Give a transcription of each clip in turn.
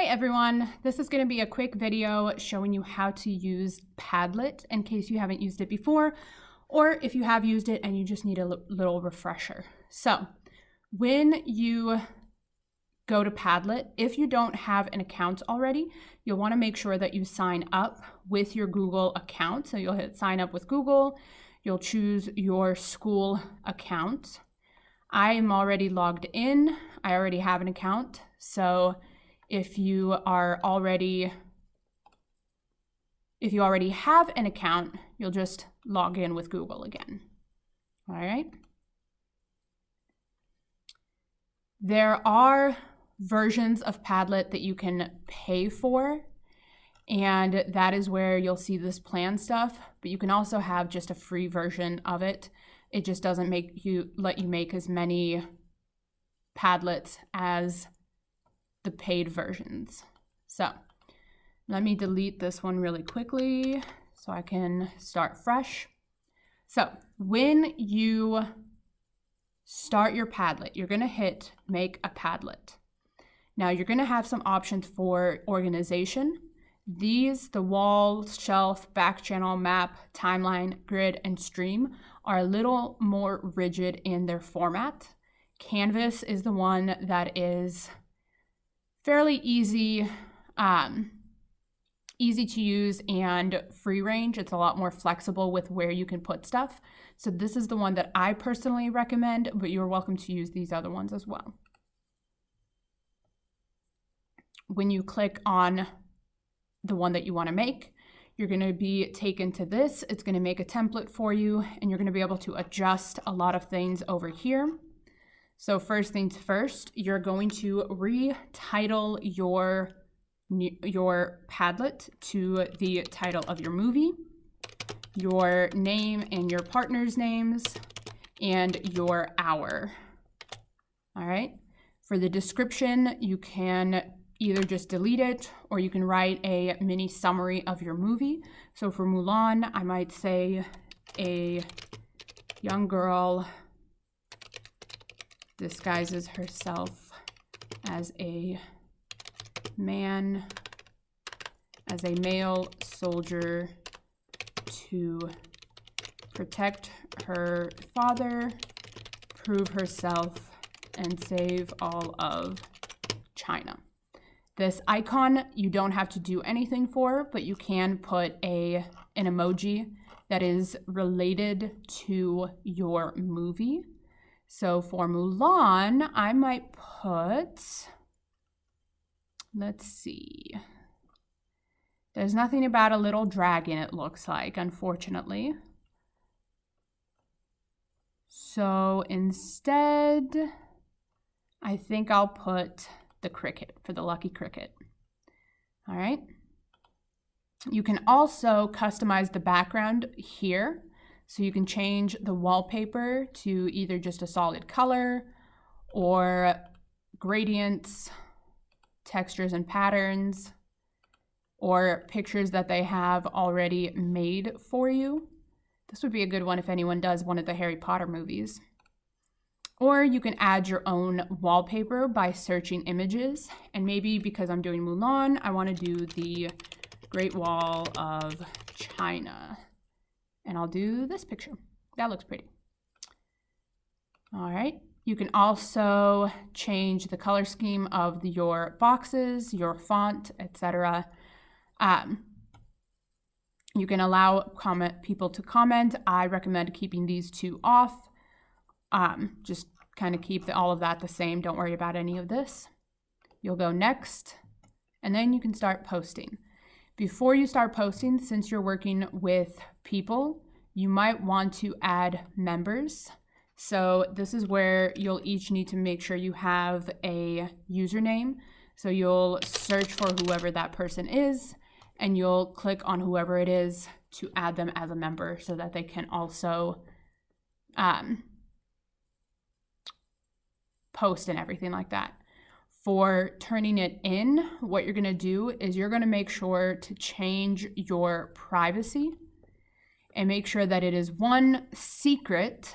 everyone, this is going to be a quick video showing you how to use Padlet in case you haven't used it before, or if you have used it and you just need a little refresher. So when you go to Padlet, if you don't have an account already, you'll want to make sure that you sign up with your Google account. So you'll hit sign up with Google, you'll choose your school account. I am already logged in, I already have an account, so if you already have an account, you'll just log in with Google again. All right. There are versions of Padlet that you can pay for, and that is where you'll see this plan stuff, but you can also have just a free version of it. It just doesn't let you make as many Padlets as the paid versions. So let me delete this one really quickly so I can start fresh. So when you start your Padlet, you're going to hit make a Padlet. Now you're going to have some options for organization. These, the wall, shelf, back channel, map, timeline, grid, and stream, are a little more rigid in their format. Canvas is the one that is fairly easy to use and free range. It's a lot more flexible with where you can put stuff. So this is the one that I personally recommend, but you're welcome to use these other ones as well. When you click on the one that you want to make, you're going to be taken to this. It's going to make a template for you, and you're going to be able to adjust a lot of things over here. So first things first, you're going to retitle your Padlet to the title of your movie, your name and your partner's names, and your hour. All right. For the description, you can either just delete it or you can write a mini summary of your movie. So for Mulan, I might say a young girl disguises herself as a man, as a male soldier to protect her father, prove herself, and save all of China. This icon you don't have to do anything for, but you can put an emoji that is related to your movie. So for Mulan, I might put, let's see. There's nothing about a little dragon, it looks like, unfortunately. So instead, I think I'll put the cricket for the lucky cricket. All right. You can also customize the background here. So you can change the wallpaper to either just a solid color or gradients, textures and patterns, or pictures that they have already made for you. This would be a good one if anyone does one of the Harry Potter movies. Or you can add your own wallpaper by searching images. And maybe because I'm doing Mulan, I want to do the Great Wall of China. And I'll do this picture. That looks pretty. All right. You can also change the color scheme of your boxes, your font, etc. You can allow people to comment. I recommend keeping these two off. Just kind of keep all of that the same. Don't worry about any of this. You'll go next, and then you can start posting. Before you start posting, since you're working with people, you might want to add members. So this is where you'll each need to make sure you have a username. So you'll search for whoever that person is, and you'll click on whoever it is to add them as a member so that they can also post and everything like that. For turning it in, what you're going to do is you're going to make sure to change your privacy and make sure that it is one, secret.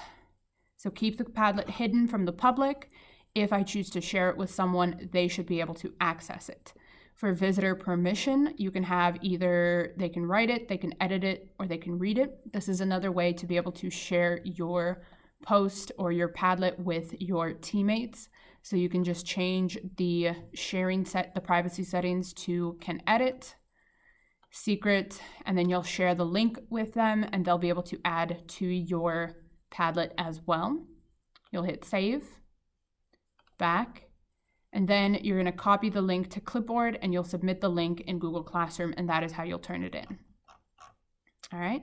So keep the Padlet hidden from the public. If I choose to share it with someone, they should be able to access it. For visitor permission, you can have either they can write it, they can edit it, or they can read it. This is another way to be able to share your post or your Padlet with your teammates. So you can just change the the privacy settings to can edit, secret, and then you'll share the link with them and they'll be able to add to your Padlet as well. You'll hit save, back, and then you're going to copy the link to clipboard and you'll submit the link in Google Classroom, and that is how you'll turn it in. All right.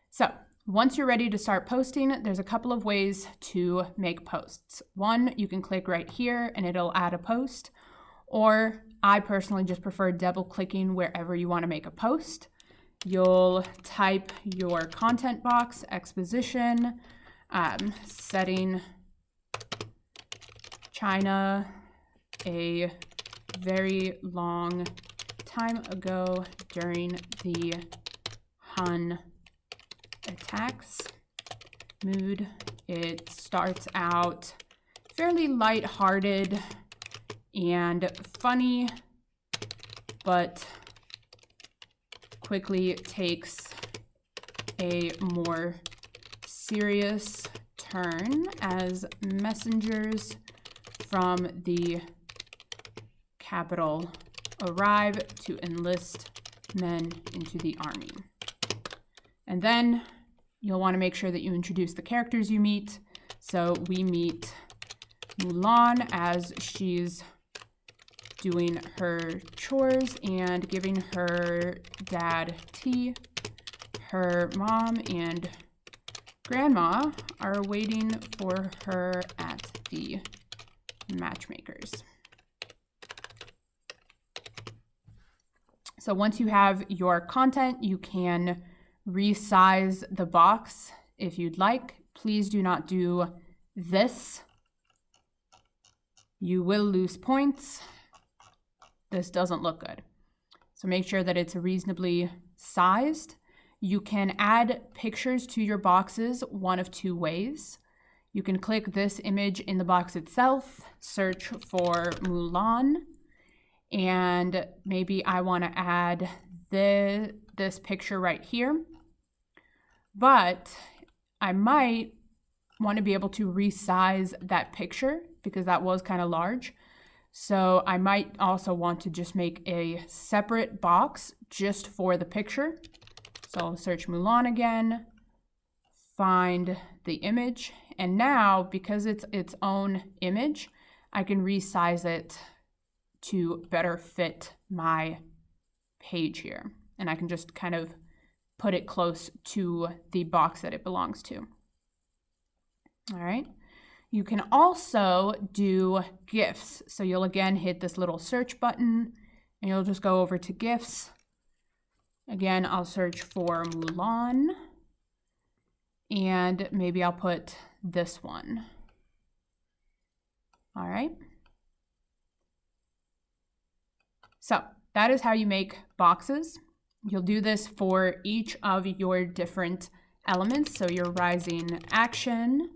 So once you're ready to start posting, there's a couple of ways to make posts. One, you can click right here and it'll add a post, or I personally just prefer double clicking wherever you want to make a post. You'll type your content box, exposition, setting China a very long time ago during the Han attacks. Mood, it starts out fairly lighthearted and funny, but quickly takes a more serious turn as messengers from the capital arrive to enlist men into the army. And then you'll want to make sure that you introduce the characters you meet. So we meet Mulan as she's doing her chores and giving her dad tea. Her mom and grandma are waiting for her at the matchmakers. So once you have your content, you can resize the box if you'd like. Please do not do this. You will lose points. This doesn't look good. So make sure that it's reasonably sized. You can add pictures to your boxes one of two ways. You can click this image in the box itself, search for Mulan, and maybe I want to add this picture right here. But I might want to be able to resize that picture because that was kind of large. So I might also want to just make a separate box just for the picture. So I'll search Mulan again, find the image, and now because it's its own image, I can resize it to better fit my page here. And I can just kind of put it close to the box that it belongs to. All right. You can also do GIFs. So you'll again hit this little search button and you'll just go over to GIFs. Again, I'll search for Mulan and maybe I'll put this one. All right. So that is how you make boxes. You'll do this for each of your different elements. So your rising action,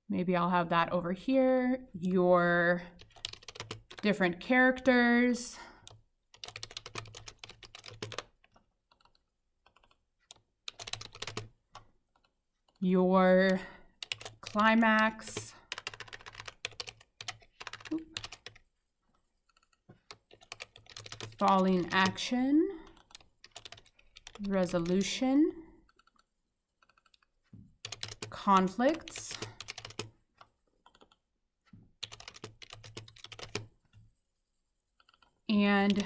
maybe I'll have that over here. Your different characters. Your climax. Falling action, resolution, conflicts, and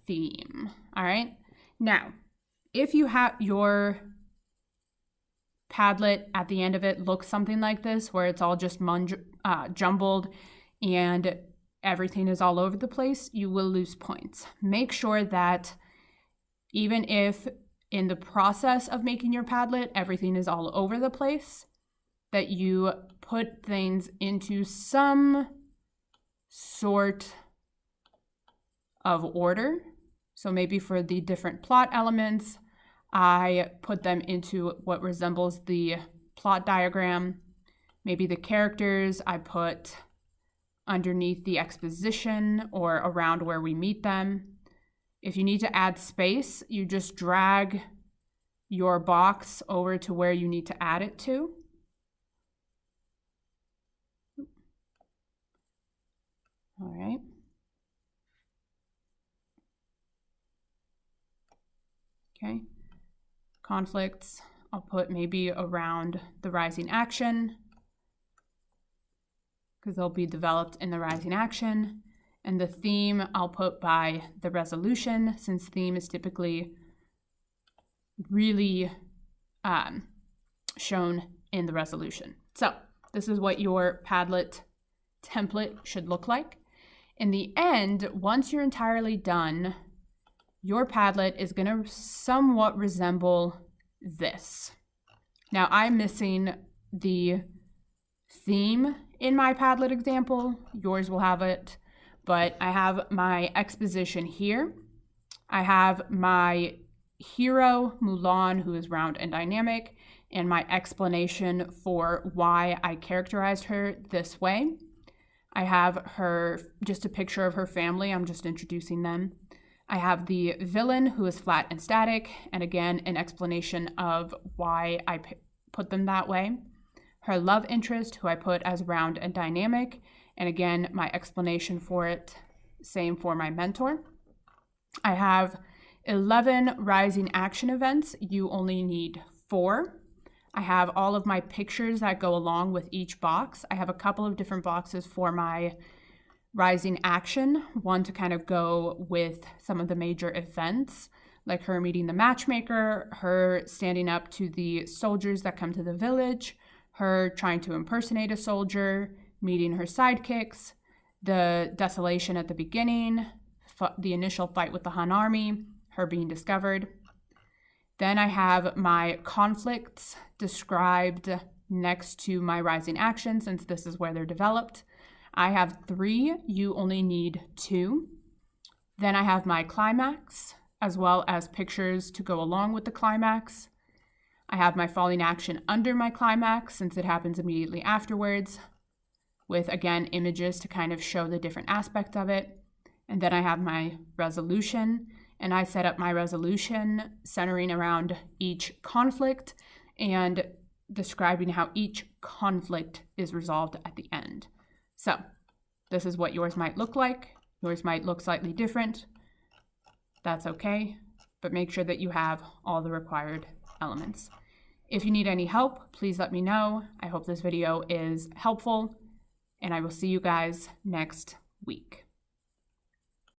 theme. All right. Now, if you have your Padlet at the end of it looks something like this, where it's all just jumbled and everything is all over the place, you will lose points. Make sure that even if in the process of making your Padlet, everything is all over the place, that you put things into some sort of order. So maybe for the different plot elements, I put them into what resembles the plot diagram. Maybe the characters, I put underneath the exposition or around where we meet them. If you need to add space, you just drag your box over to where you need to add it to. All right. Okay. Conflicts, I'll put maybe around the rising action, because they'll be developed in the rising action. And the theme I'll put by the resolution, since theme is typically really shown in the resolution. So this is what your Padlet template should look like. In the end, once you're entirely done, your Padlet is going to somewhat resemble this. Now, I'm missing the theme in my Padlet example. Yours will have it, but I have my exposition here. I have my hero, Mulan, who is round and dynamic, and my explanation for why I characterized her this way. I have her, just a picture of her family. I'm just introducing them. I have the villain, who is flat and static, and again, an explanation of why I put them that way. Her love interest, who I put as round and dynamic, and again, my explanation for it, same for my mentor. I have 11 rising action events. You only need 4. I have all of my pictures that go along with each box. I have a couple of different boxes for my rising action, one to kind of go with some of the major events, like her meeting the matchmaker, her standing up to the soldiers that come to the village, her trying to impersonate a soldier, meeting her sidekicks, the desolation at the beginning, the initial fight with the Han army, her being discovered. Then I have my conflicts described next to my rising action, since this is where they're developed. I have 3, you only need 2. Then I have my climax, as well as pictures to go along with the climax. I have my falling action under my climax, since it happens immediately afterwards, with, again, images to kind of show the different aspects of it. And then I have my resolution, and I set up my resolution centering around each conflict and describing how each conflict is resolved at the end. So this is what yours might look like. Yours might look slightly different. That's okay, but make sure that you have all the required elements. If you need any help, please let me know. I hope this video is helpful, and I will see you guys next week.